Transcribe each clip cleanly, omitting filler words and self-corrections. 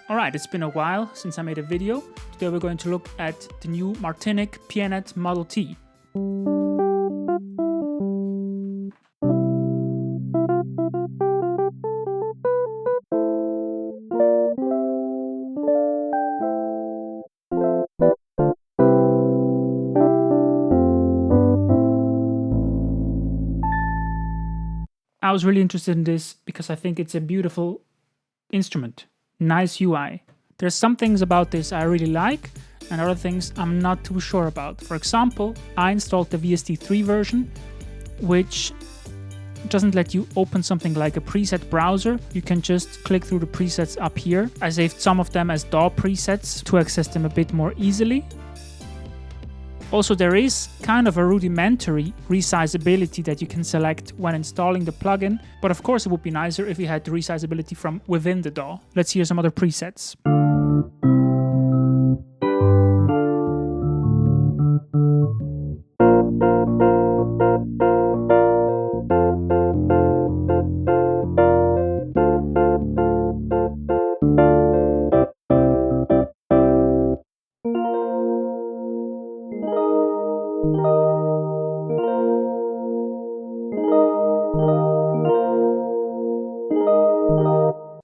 Alright, it's been a while since I made a video. Today we're going to look at the new Martinic Pianet Model T. I was really interested in this because I think it's a beautiful instrument. Nice UI. There's some things about this I really like and other things I'm not too sure about. For example, I installed the VST3 version, which doesn't let you open something like a preset browser. You can just click through the presets up here. I saved some of them as DAW presets to access them a bit more easily. Also, there is kind of a rudimentary resizability that you can select when installing the plugin, but of course it would be nicer if you had the resizability from within the DAW. Let's hear some other presets.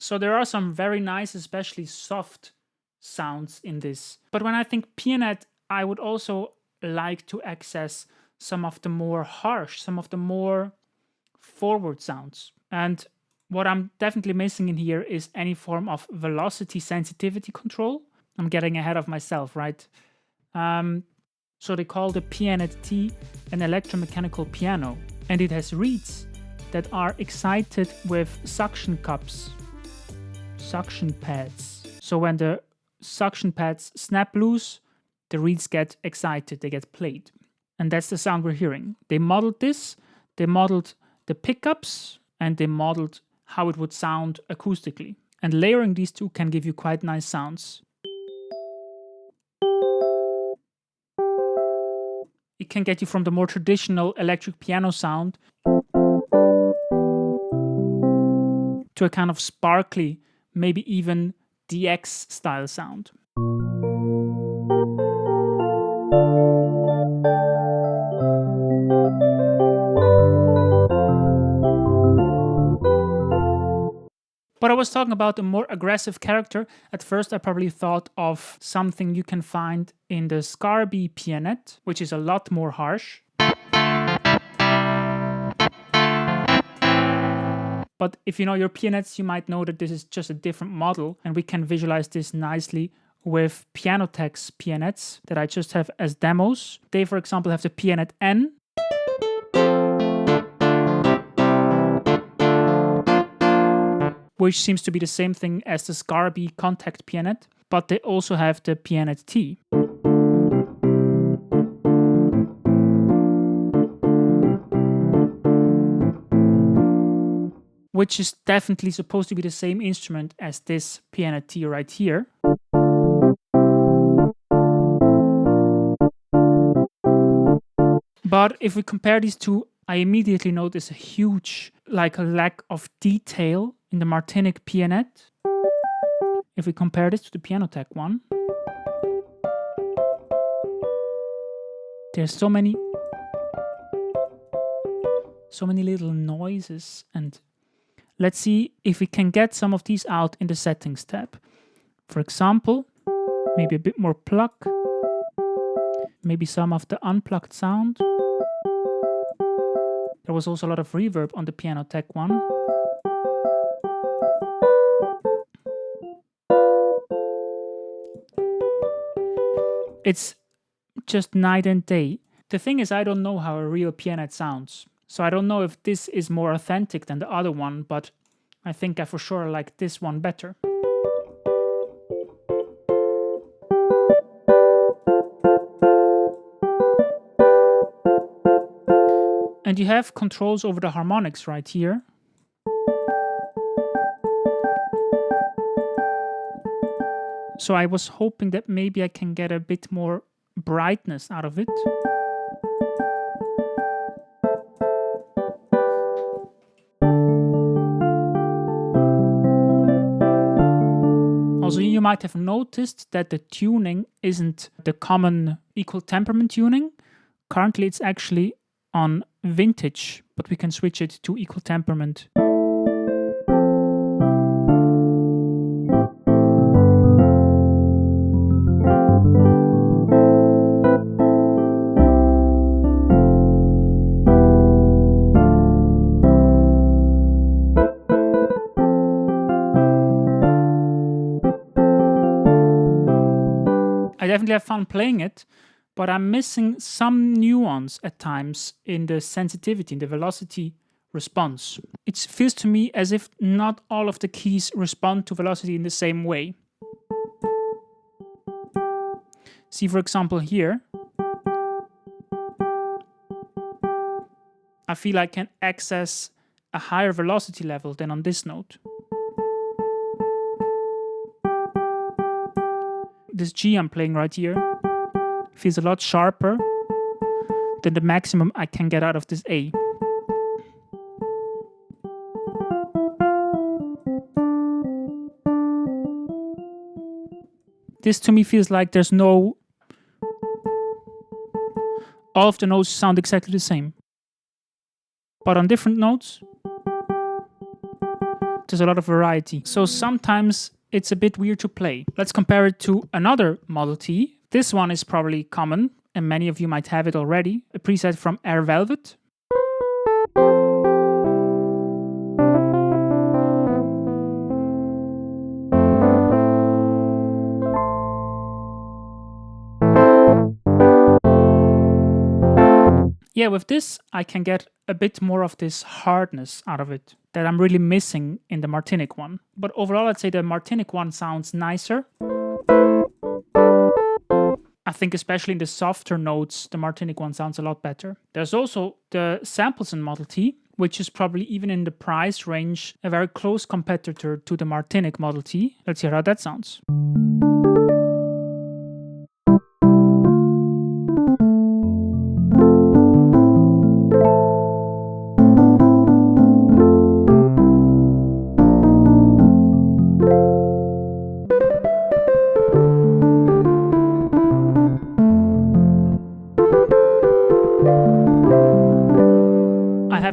So there are some very nice, especially soft sounds in this. But when I think Pianet, I would also like to access some of the more harsh, some of the more forward sounds. And what I'm definitely missing in here is any form of velocity sensitivity control. I'm getting ahead of myself, right? So they call the Pianet T an electro-mechanical piano. And it has reeds that are excited with suction cups. Suction pads. So when the suction pads snap loose, the reeds get excited, they get played. And that's the sound we're hearing. They modeled this, they modeled the pickups, and they modeled how it would sound acoustically. And layering these two can give you quite nice sounds. It can get you from the more traditional electric piano sound to a kind of sparkly, maybe even DX style sound. But I was talking about a more aggressive character. At first I probably thought of something you can find in the Scarbee Pianet, which is a lot more harsh. But if you know your pianets, you might know that this is just a different model, and we can visualize this nicely with Pianoteq's pianets that I just have as demos. They, for example, have the Pianet N, which seems to be the same thing as the Scarbee Kontakt Pianet, but they also have the Pianet T. Which is definitely supposed to be the same instrument as this Pianet T right here. But if we compare these two, I immediately notice a huge, like a lack of detail in the Martinic Pianet. If we compare this to the Pianoteq one, there's so many little noises, and let's see if we can get some of these out in the settings tab. For example, maybe a bit more pluck, maybe some of the unplugged sound. There was also a lot of reverb on the Pianoteq one. It's just night and day. The thing is, I don't know how a real Pianet sounds. So I don't know if this is more authentic than the other one, but I think I for sure like this one better. And you have controls over the harmonics right here. So I was hoping that maybe I can get a bit more brightness out of it. Also, you might have noticed that the tuning isn't the common equal temperament tuning. Currently it's actually on vintage, but we can switch it to equal temperament. I definitely have fun playing it, but I'm missing some nuance at times in the sensitivity, in the velocity response. It feels to me as if not all of the keys respond to velocity in the same way. See, for example, here, I feel I can access a higher velocity level than on this note. This G I'm playing right here feels a lot sharper than the maximum I can get out of this A. This to me feels like there's no... all of the notes sound exactly the same. But on different notes, there's a lot of variety. So sometimes it's a bit weird to play. Let's compare it to another Model T. This one is probably common, and many of you might have it already. A preset from Air Velvet. Yeah, with this, I can get a bit more of this hardness out of it that I'm really missing in the Martinic one. But overall, I'd say the Martinic one sounds nicer. I think especially in the softer notes, the Martinic one sounds a lot better. There's also the Sampleson Model T, which is probably even in the price range, a very close competitor to the Martinic Model T. Let's hear how that sounds.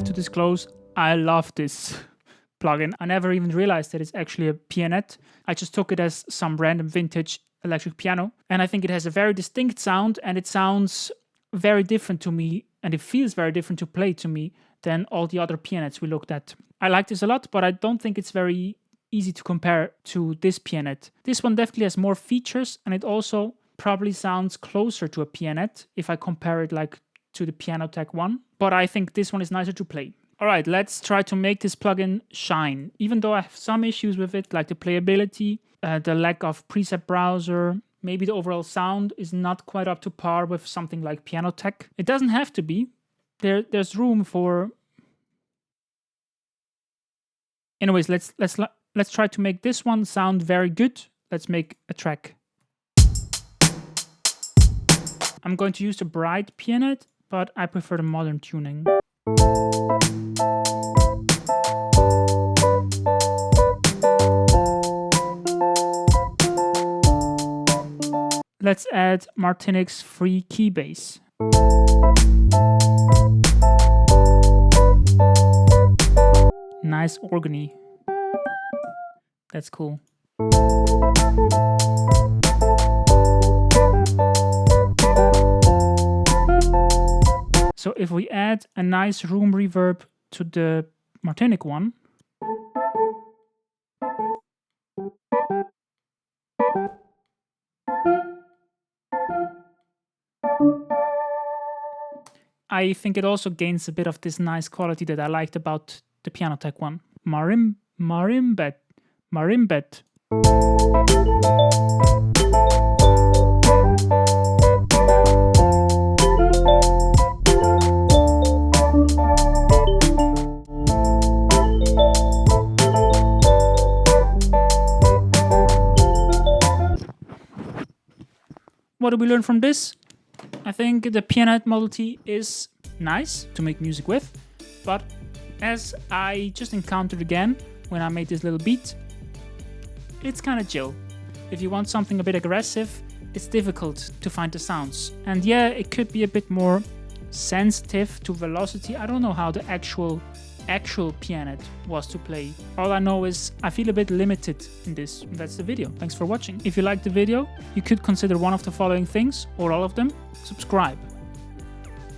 To disclose, I love this plugin. I never even realized that it's actually a Pianet. I just took it as some random vintage electric piano, and I think it has a very distinct sound, and it sounds very different to me, and it feels very different to play to me than all the other Pianets we looked at. I like this a lot, but I don't think it's very easy to compare to this Pianet. This one definitely has more features, and it also probably sounds closer to a Pianet if I compare it like to the Pianoteq one, but I think this one is nicer to play. Alright, let's try to make this plugin shine. Even though I have some issues with it, like the playability, the lack of preset browser, maybe the overall sound is not quite up to par with something like Pianoteq. It doesn't have to be. There's room for... Anyways, let's try to make this one sound very good. Let's make a track. I'm going to use the bright Pianet, but I prefer the modern tuning. Let's add Martinic's free key bass. Nice organy. That's cool. So if we add a nice room reverb to the Martinic one, I think it also gains a bit of this nice quality that I liked about the Pianoteq one. Marimbet. What do we learn from this? I think the Pianet Model T is nice to make music with, but as I just encountered again when I made this little beat, it's kind of chill. If you want something a bit aggressive, it's difficult to find the sounds. And yeah, it could be a bit more sensitive to velocity. I don't know how the actual Pianet was to play. All I know is I feel a bit limited in this. That's the video. Thanks for watching. If you liked the video, you could consider one of the following things, or all of them. Subscribe,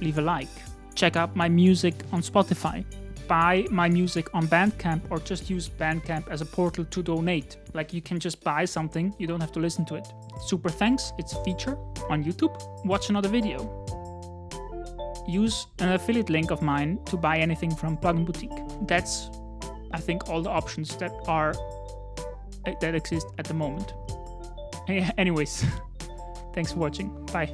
leave a like, check out my music on Spotify, buy my music on Bandcamp, or just use Bandcamp as a portal to donate. Like, you can just buy something, you don't have to listen to it. Super thanks, it's a feature on YouTube. Watch another video. Use an affiliate link of mine to buy anything from Plugin Boutique. That's, I think, all the options that exist at the moment. Anyways, thanks for watching. Bye.